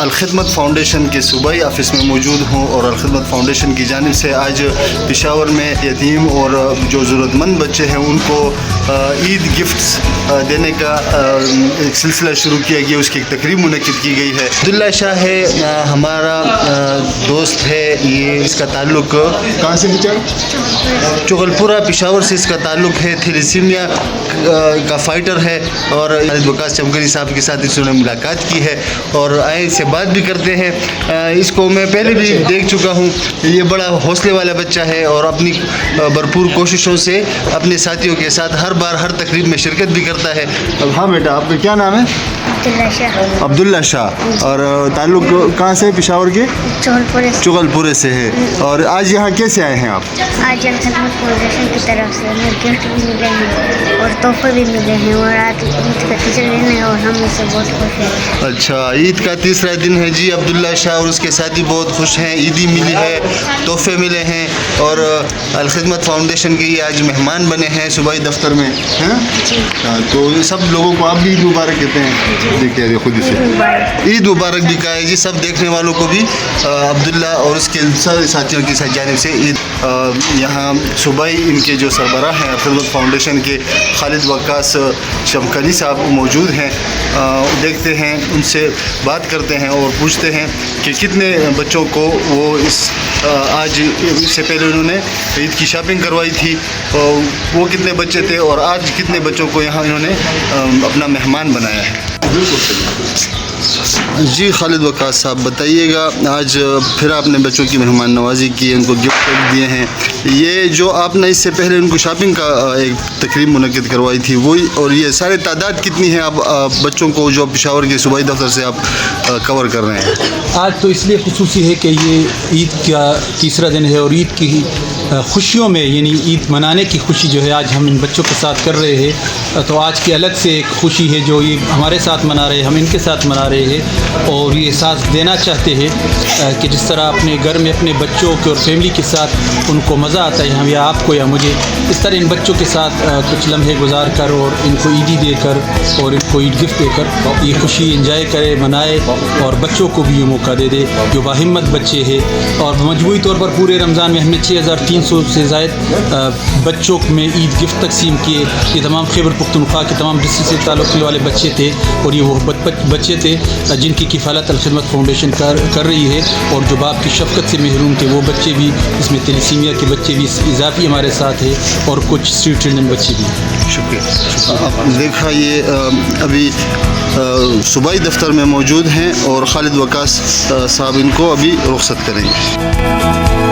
Al-Khidmat foundation کے صوبائی office میں موجود ہوں اور الخدمت فاؤنڈیشن کی جانب سے آج پشاور میں یتیم اور جو ضرورت مند بچے ہیں ان کو عید گفٹس دینے کا ایک سلسلہ شروع کیا گیا، اس کی ایک تقریب منعقد کی گئی ہے۔ عبداللہ شاہ ہے ہمارا دوست ہے، یہ اس کا تعلق کہاں سے ہے؟ چغل پورہ پشاور سے اس کا تعلق ہے، تھیلیسیمیا کا فائٹر ہے اور خالد وقاص چمکری صاحب کے ساتھ اس نے ملاقات کی ہے اور آئے سے بات بھی کرتے ہیں۔ اس کو میں پہلے بھی دیکھ چکا ہوں، یہ بڑا حوصلے والا بچہ ہے اور اپنی بھرپور کوششوں سے اپنے ساتھیوں کے ساتھ ہر بار ہر تقریب میں شرکت بھی کرتا ہے۔ ہاں بیٹا، آپ کا کیا نام ہے؟ عبداللہ شاہ۔ عبداللہ شاہ، اور تعلق کہاں سے؟ پشاور کے چغل پورے سے ہے۔ اور آج یہاں کیسے آئے ہیں آپ؟ آج الخدمت فاؤنڈیشن کی طرف سے ہمیں گفٹ بھی ملے ہیں اور تحفے بھی ملے ہیں اور آج عید کا تیسرا دن ہے اور ہم اس سے بہت خوش ہیں۔ اچھا، عید کا تیسرا دن ہے جی۔ عبداللہ شاہ اور اس کے ساتھی بہت خوش ہیں، عیدی ملی ہے، تحفے ملے ہیں اور الخدمت فاؤنڈیشن کے یہ آج مہمان بنے ہیں صوبائی دفتر میں، ہیں؟ تو سب لوگوں کو آپ بھی عید مبارک کہتے ہیں؟ دیکھیے خود سے عید مبارک بھی کہا ہے جی، سب دیکھنے والوں کو بھی عبداللہ اور اس کے سارے ساتھیوں کی جانب سے عید۔ یہاں صوبائی ان کے جو سربراہ ہیں الخدمت فاؤنڈیشن کے خالد وقاص چمکری صاحب موجود ہیں، دیکھتے ہیں، ان سے بات کرتے ہیں اور پوچھتے ہیں کہ کتنے بچوں کو وہ آج اس سے پہلے انہوں نے عید کی شاپنگ کروائی تھی، وہ کتنے بچے تھے اور آج کتنے بچوں کو یہاں انہوں نے اپنا مہمان بنایا ہے۔ جی خالد وقاص صاحب بتائیے گا، آج پھر آپ نے بچوں کی مہمان نوازی کی، ان کو گفٹ دیے ہیں، یہ جو آپ نے اس سے پہلے ان کو شاپنگ کا ایک تقریب منعقد کروائی تھی وہی، اور یہ سارے تعداد کتنی ہے آپ بچوں کو جو پشاور کے صوبائی دفتر سے آپ کور کر رہے ہیں؟ آج تو اس لیے خصوصی ہے کہ یہ عید کا تیسرا دن ہے اور عید کی خوشیوں میں، یعنی عید منانے کی خوشی جو ہے آج ہم ان بچوں کے ساتھ کر رہے ہیں، تو آج کی الگ سے ایک خوشی ہے جو یہ ہمارے ساتھ منا رہے ہیں، ہم ان کے ساتھ منا رہے ہیں اور یہ احساس دینا چاہتے ہیں کہ جس طرح اپنے گھر میں اپنے بچوں کے اور فیملی کے ساتھ ان کو مزہ آتا ہے، ہم یا آپ کو یا مجھے، اس طرح ان بچوں کے ساتھ کچھ لمحے گزار کر اور ان کو عیدی دے کر اور ان کو عید گفٹ دے کر یہ خوشی انجوائے کرے، منائے اور بچوں کو بھی یہ موقع دے دے جو باہمت بچے ہیں۔ اور مجموعی طور پر پورے رمضان میں ہم نے 6300 سے زائد بچوں میں عید گفٹ تقسیم کیے۔ یہ تمام خیبر پختونخوا کے تمام ڈسٹرکٹ سے تعلق والے بچے تھے اور یہ وہ بچے تھے جن کی کفالت الخدمت فاؤنڈیشن کر رہی ہے، اور جو باپ کی شفقت سے محروم تھے وہ بچے بھی، اس میں تھیلیسیمیا کے بچے بھی اضافی ہمارے ساتھ ہیں اور کچھ اسٹریٹ چلڈرن بچے بھی۔ شکریہ۔ آپ نے دیکھا یہ ابھی صوبائی دفتر میں موجود ہیں اور خالد وقاص صاحب ان کو ابھی رخصت کریں گے۔